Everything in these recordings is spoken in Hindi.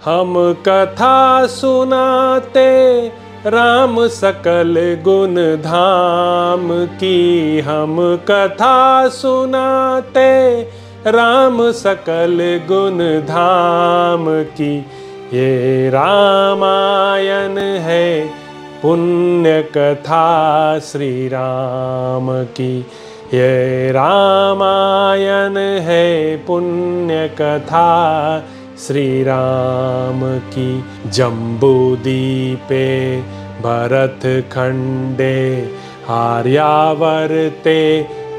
हम कथा सुनाते राम सकल गुण धाम की, हम कथा सुनाते राम सकल गुण धाम की। ये रामायण है पुण्य कथा श्री राम की, ये रामायण है पुण्य कथा श्री राम की। जम्बूद्वीपे भरत खंडे आर्यावर्ते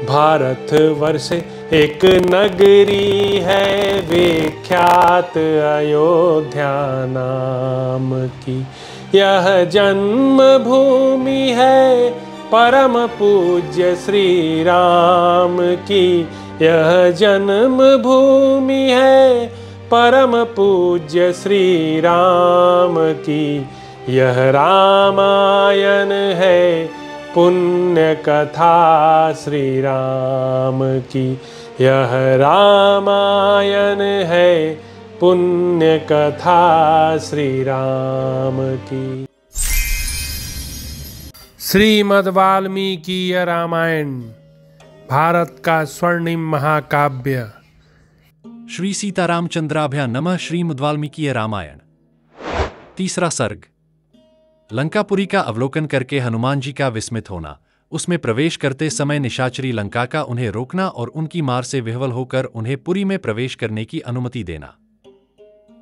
भारत वर्षे, एक नगरी है विख्यात अयोध्या नाम की। यह जन्म भूमि है परम पूज्य श्री राम की, यह जन्म भूमि है परम पूज्य श्री राम की। यह रामायण है पुण्य कथा श्री राम की, यह रामायण है पुण्य कथा श्री राम की। श्रीमद् वाल्मीकि रामायण भारत का स्वर्णिम महाकाव्य। श्री सीतारामचंद्राभ्या नमः। श्रीमद् वाल्मीकि रामायण। तीसरा सर्ग। लंकापुरी का अवलोकन करके हनुमान जी का विस्मित होना, उसमें प्रवेश करते समय निशाचरी लंका का उन्हें रोकना और उनकी मार से विह्वल होकर उन्हें पुरी में प्रवेश करने की अनुमति देना।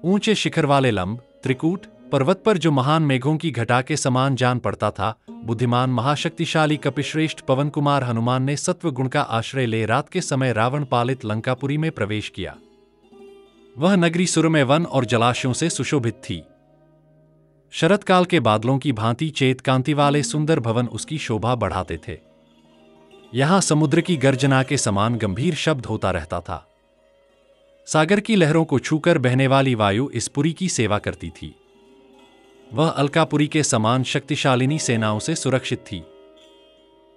ऊंचे शिखर वाले लंब त्रिकूट पर्वत पर जो महान मेघों की घटा के समान जान पड़ता था, बुद्धिमान महाशक्तिशाली कपिश्रेष्ठ पवन कुमार हनुमान ने सत्व गुण का आश्रय ले रात के समय रावण पालित लंकापुरी में प्रवेश किया। वह नगरी सुरमय वन और जलाशयों से सुशोभित थी। शरतकाल के बादलों की भांति चेत कांति वाले सुंदर भवन उसकी शोभा बढ़ाते थे। यहां समुद्र की गर्जना के समान गंभीर शब्द होता रहता था। सागर की लहरों को छूकर बहने वाली वायु इस पुरी की सेवा करती थी। वह अलकापुरी के समान शक्तिशालिनी सेनाओं से सुरक्षित थी।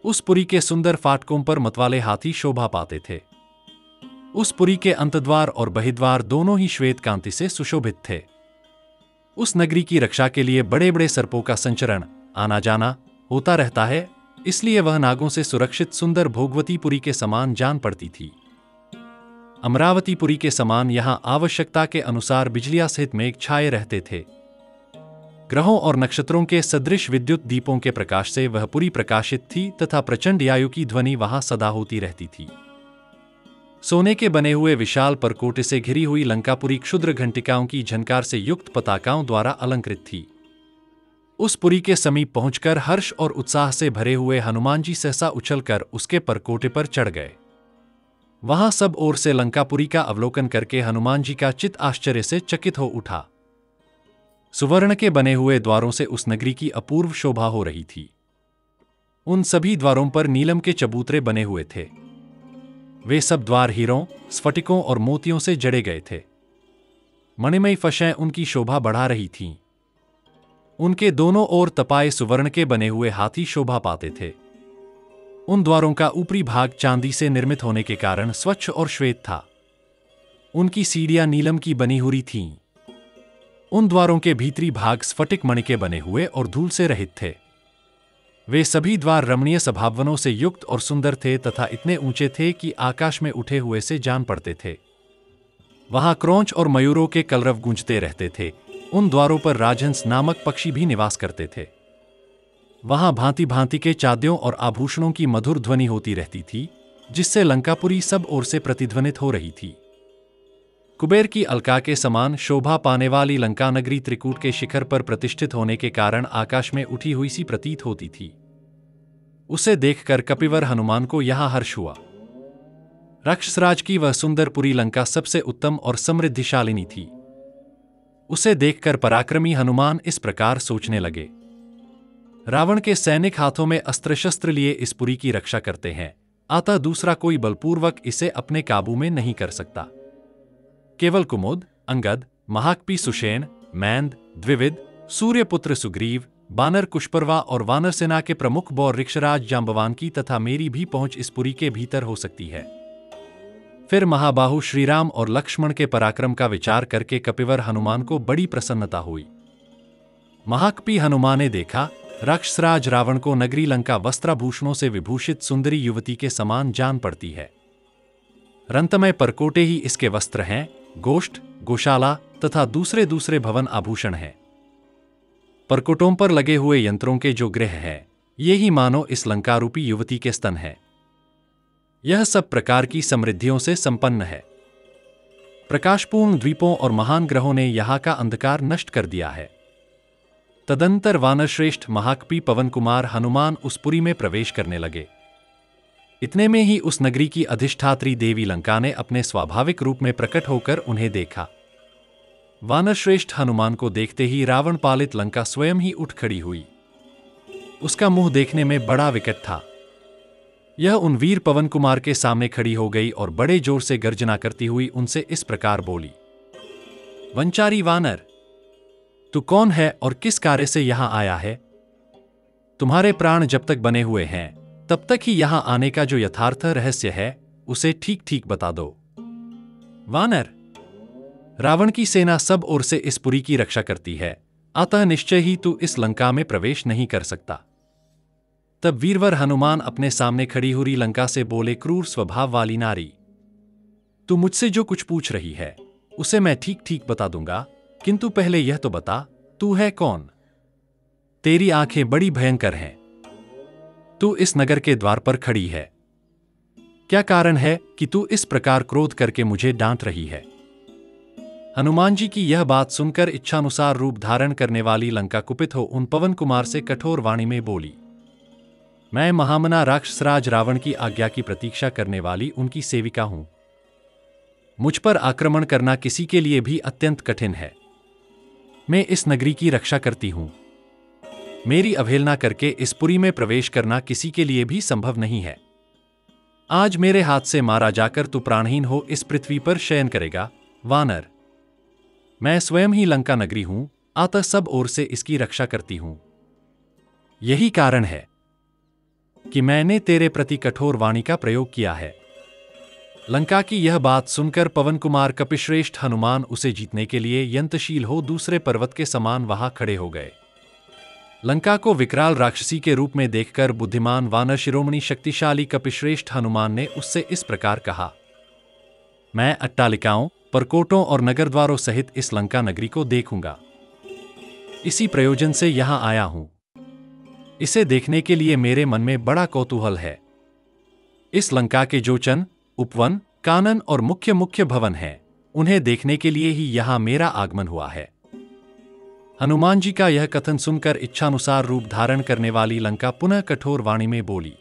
उस पुरी के सुंदर फाटकों पर मतवाले हाथी शोभा पाते थे। उस पुरी के अंतद्वार और बहिद्वार दोनों ही श्वेत कांति से सुशोभित थे। उस नगरी की रक्षा के लिए बड़े बड़े सर्पों का संचरण आना जाना होता रहता है, इसलिए वह नागों से सुरक्षित सुंदर भोगवतीपुरी के समान जान पड़ती थी। अमरावतीपुरी के समान यहां आवश्यकता के अनुसार बिजलियां सहित मेघ छाए रहते थे। ग्रहों और नक्षत्रों के सदृश विद्युत दीपों के प्रकाश से वह पुरी प्रकाशित थी तथा प्रचंड वायु की ध्वनि वहां सदा होती रहती थी। सोने के बने हुए विशाल परकोटे से घिरी हुई लंकापुरी क्षुद्र घंटिकाओं की झनकार से युक्त पताकाओं द्वारा अलंकृत थी। उस पुरी के समीप पहुंचकर हर्ष और उत्साह से भरे हुए हनुमान जी सहसा उछलकर उसके परकोटे पर चढ़ गए। वहां सब ओर से लंकापुरी का अवलोकन करके हनुमान जी का चित्त आश्चर्य से चकित हो उठा। सुवर्ण के बने हुए द्वारों से उस नगरी की अपूर्व शोभा हो रही थी। उन सभी द्वारों पर नीलम के चबूतरे बने हुए थे। वे सब द्वार हीरों, स्फटिकों और मोतियों से जड़े गए थे। मणिमयी फशें उनकी शोभा बढ़ा रही थीं। उनके दोनों ओर तपाए सुवर्ण के बने हुए हाथी शोभा पाते थे। उन द्वारों का ऊपरी भाग चांदी से निर्मित होने के कारण स्वच्छ और श्वेत था। उनकी सीढ़ियां नीलम की बनी हुई थीं। उन द्वारों के भीतरी भाग स्फटिक मणि के बने हुए और धूल से रहित थे। वे सभी द्वार रमणीय सभावनों से युक्त और सुंदर थे तथा इतने ऊंचे थे कि आकाश में उठे हुए से जान पड़ते थे। वहां क्रोंच और मयूरों के कलरव गूंजते रहते थे। उन द्वारों पर राजहंस नामक पक्षी भी निवास करते थे। वहां भांति भांति के चाद्यों और आभूषणों की मधुर ध्वनि होती रहती थी, जिससे लंकापुरी सब ओर से प्रतिध्वनित हो रही थी। कुबेर की अलका के समान शोभा पाने वाली लंका नगरी त्रिकूट के शिखर पर प्रतिष्ठित होने के कारण आकाश में उठी हुई सी प्रतीत होती थी। उसे देखकर कपिवर हनुमान को यहां हर्ष हुआ। राक्षसराज की वह सुंदरपुरी लंका सबसे उत्तम और समृद्धिशालिनी थी। उसे देखकर पराक्रमी हनुमान इस प्रकार सोचने लगे। रावण के सैनिक हाथों में अस्त्र शस्त्र लिए इस पुरी की रक्षा करते हैं, अतः दूसरा कोई बलपूर्वक इसे अपने काबू में नहीं कर सकता। केवल कुमुद, अंगद, महाकपी सुषेण, मैंद, द्विविद, सूर्यपुत्र सुग्रीव, बानर कुशपर्वा और वानर सेना के प्रमुख बौर ऋक्षराज जांबवान की तथा मेरी भी पहुंच इस पुरी के भीतर हो सकती है। फिर महाबाहु श्रीराम और लक्ष्मण के पराक्रम का विचार करके कपिवर हनुमान को बड़ी प्रसन्नता हुई। महाकपि हनुमान ने देखा, राक्षसराज रावण को नगरी लंका वस्त्राभूषणों से विभूषित सुंदरी युवती के समान जान पड़ती है। रंतमय परकोटे ही इसके वस्त्र हैं, गोष्ठ, गौशाला तथा दूसरे दूसरे भवन आभूषण हैं। परकोटों पर लगे हुए यंत्रों के जो गृह हैं, ये ही मानो इस लंकारूपी युवती के स्तन है। यह सब प्रकार की समृद्धियों से संपन्न है। प्रकाशपूर्ण द्वीपों और महान ग्रहों ने यहां का अंधकार नष्ट कर दिया है। तदंतर वानरश्रेष्ठ महाकपि पवन कुमार हनुमान उस पुरी में प्रवेश करने लगे। इतने में ही उस नगरी की अधिष्ठात्री देवी लंका ने अपने स्वाभाविक रूप में प्रकट होकर उन्हें देखा। वानरश्रेष्ठ हनुमान को देखते ही रावण पालित लंका स्वयं ही उठ खड़ी हुई। उसका मुंह देखने में बड़ा विकट था। यह उन वीर पवन कुमार के सामने खड़ी हो गई और बड़े जोर से गर्जना करती हुई उनसे इस प्रकार बोली, वंचारी वानर, तू कौन है और किस कार्य से यहां आया है? तुम्हारे प्राण जब तक बने हुए हैं तब तक ही यहां आने का जो यथार्थ रहस्य है उसे ठीक ठीक बता दो। वानर, रावण की सेना सब ओर से इस पुरी की रक्षा करती है, अतः निश्चय ही तू इस लंका में प्रवेश नहीं कर सकता। तब वीरवर हनुमान अपने सामने खड़ी हुई लंका से बोले, क्रूर स्वभाव वाली नारी, तू मुझसे जो कुछ पूछ रही है उसे मैं ठीक ठीक बता दूंगा, किंतु पहले यह तो बता, तू है कौन? तेरी आंखें बड़ी भयंकर हैं। तू इस नगर के द्वार पर खड़ी है। क्या कारण है कि तू इस प्रकार क्रोध करके मुझे डांट रही है? हनुमान जी की यह बात सुनकर इच्छानुसार रूप धारण करने वाली लंका कुपित हो उन पवन कुमार से कठोर वाणी में बोली, मैं महामना राक्षसराज रावण की आज्ञा की प्रतीक्षा करने वाली उनकी सेविका हूं। मुझ पर आक्रमण करना किसी के लिए भी अत्यंत कठिन है। मैं इस नगरी की रक्षा करती हूं। मेरी अवहेलना करके इस पुरी में प्रवेश करना किसी के लिए भी संभव नहीं है। आज मेरे हाथ से मारा जाकर तू प्राणहीन हो इस पृथ्वी पर शयन करेगा। वानर, मैं स्वयं ही लंका नगरी हूं, अतः सब ओर से इसकी रक्षा करती हूं। यही कारण है कि मैंने तेरे प्रति कठोर वाणी का प्रयोग किया है। लंका की यह बात सुनकर पवन कुमार कपिश्रेष्ठ हनुमान उसे जीतने के लिए यंत्रशील हो दूसरे पर्वत के समान वहां खड़े हो गए। लंका को विकराल राक्षसी के रूप में देखकर बुद्धिमान वानर शिरोमणि शक्तिशाली कपिश्रेष्ठ हनुमान ने उससे इस प्रकार कहा, मैं अट्टालिकाओं, परकोटों और नगर द्वारों सहित इस लंका नगरी को देखूंगा। इसी प्रयोजन से यहां आया हूं। इसे देखने के लिए मेरे मन में बड़ा कौतूहल है। इस लंका के जो चन, उपवन, कानन और मुख्य मुख्य भवन हैं, उन्हें देखने के लिए ही यहां मेरा आगमन हुआ है। हनुमान जी का यह कथन सुनकर इच्छानुसार रूप धारण करने वाली लंका पुनः कठोर वाणी में बोली,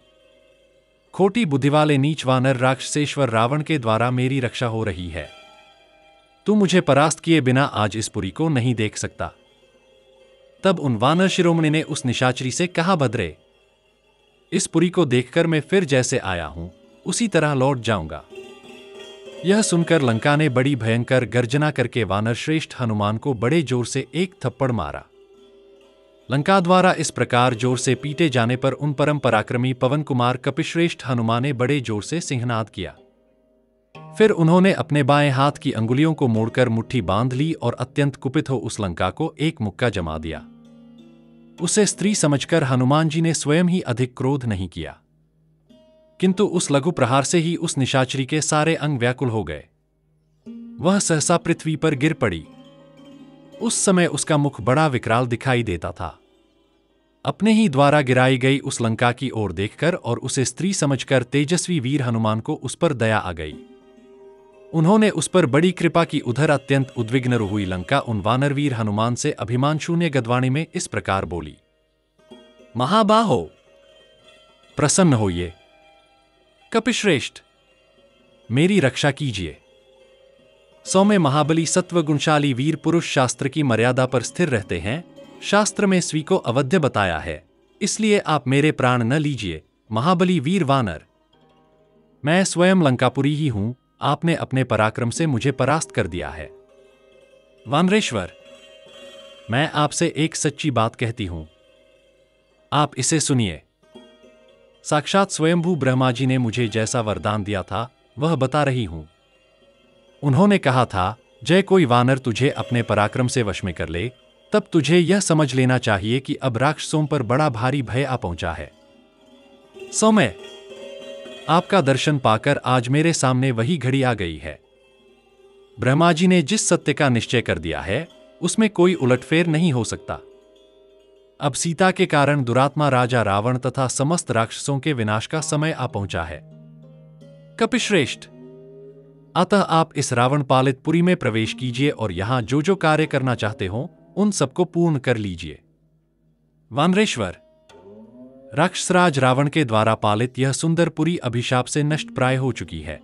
खोटी बुद्धि वाले नीच वानर राक्षसेश्वर रावण के द्वारा मेरी रक्षा हो रही है। तू मुझे परास्त किए बिना आज इस पुरी को नहीं देख सकता। तब उन वानर शिरोमणि ने उस निशाचरी से कहा, भद्रे, इस पुरी को देखकर मैं फिर जैसे आया हूं उसी तरह लौट जाऊंगा। यह सुनकर लंका ने बड़ी भयंकर गर्जना करके वानर श्रेष्ठ हनुमान को बड़े जोर से एक थप्पड़ मारा। लंका द्वारा इस प्रकार जोर से पीटे जाने पर उन परम पराक्रमी पवन कुमार कपिश्रेष्ठ हनुमान ने बड़े जोर से सिंहनाद किया। फिर उन्होंने अपने बाएं हाथ की अंगुलियों को मोड़कर मुट्ठी बांध ली और अत्यंत कुपित हो उस लंका को एक मुक्का जमा दिया। उसे स्त्री समझकर हनुमान जी ने स्वयं ही अधिक क्रोध नहीं किया, किंतु उस लघु प्रहार से ही उस निशाचरी के सारे अंग व्याकुल हो गए। वह सहसा पृथ्वी पर गिर पड़ी। उस समय उसका मुख बड़ा विकराल दिखाई देता था। अपने ही द्वारा गिराई गई उस लंका की ओर देखकर और उसे स्त्री समझकर तेजस्वी वीर हनुमान को उस पर दया आ गई। उन्होंने उस पर बड़ी कृपा की। उधर अत्यंत उद्विग्न हुई लंका उन वानरवीर हनुमान से अभिमान शून्य गदवाणी में इस प्रकार बोली, महाबाहो, प्रसन्न होइए। कपिश्रेष्ठ, मेरी रक्षा कीजिए। सौम्य महाबली सत्व गुणशाली वीर पुरुष शास्त्र की मर्यादा पर स्थिर रहते हैं। शास्त्र में स्वी को अवध्य बताया है, इसलिए आप मेरे प्राण न लीजिए। महाबली वीर वानर, मैं स्वयं लंकापुरी ही हूं। आपने अपने पराक्रम से मुझे परास्त कर दिया है। वानरेश्वर, मैं आपसे एक सच्ची बात कहती हूं, आप इसे सुनिए। साक्षात स्वयंभू ब्रह्मा जी ने मुझे जैसा वरदान दिया था वह बता रही हूं। उन्होंने कहा था, जय कोई वानर तुझे अपने पराक्रम से वश में कर ले, तब तुझे यह समझ लेना चाहिए कि अब राक्षसों पर बड़ा भारी भय आ पहुंचा है। समय आपका दर्शन पाकर आज मेरे सामने वही घड़ी आ गई है। ब्रह्मा जी ने जिस सत्य का निश्चय कर दिया है, उसमें कोई उलटफेर नहीं हो सकता। अब सीता के कारण दुरात्मा राजा रावण तथा समस्त राक्षसों के विनाश का समय आ पहुंचा है। कपिश्रेष्ठ, अतः आप इस रावण पालित पुरी में प्रवेश कीजिए और यहां जो जो कार्य करना चाहते हो उन सबको पूर्ण कर लीजिए। वानरेश्वर, राक्षसराज रावण के द्वारा पालित यह सुंदर पुरी अभिशाप से नष्ट प्राय हो चुकी है,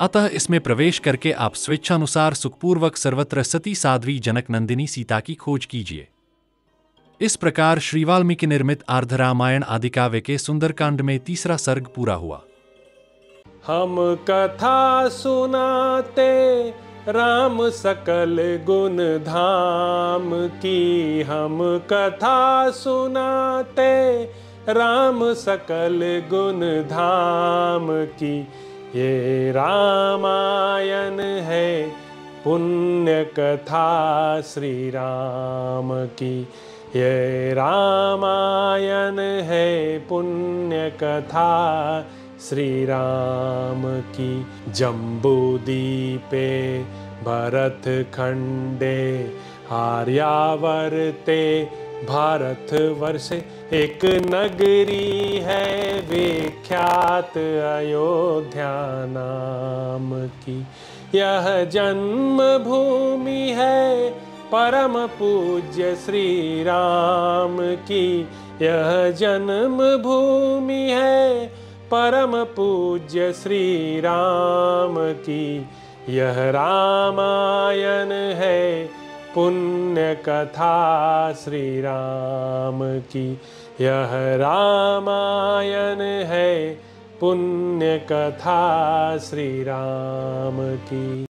अतः इसमें प्रवेश करके आप स्वेच्छानुसार सुखपूर्वक सर्वत्र सती साध्वी जनक नंदिनी सीता की खोज कीजिए। इस प्रकार श्री वाल्मीकि निर्मित आर्धरामायण आदिकाव्य के सुंदरकांड में 3रा सर्ग पूरा हुआ। हम कथा सुनाते राम सकल गुण धाम की, हम कथा सुनाते राम सकल गुण धाम की। ये रामायण है पुण्य कथा श्री राम की, ये रामायण है पुण्य कथा श्री राम की। जम्बूदीपे भरत खंडे आर्यावर्ते भारत वर्षे एक नगरी है विख्यात अयोध्या नाम की। यह जन्म भूमि है परम पूज्य श्री राम की, यह जन्म भूमि है परम पूज्य श्री राम की। यह रामायण है पुण्य कथा श्री राम की, यह रामायण है पुण्य कथा श्री राम की।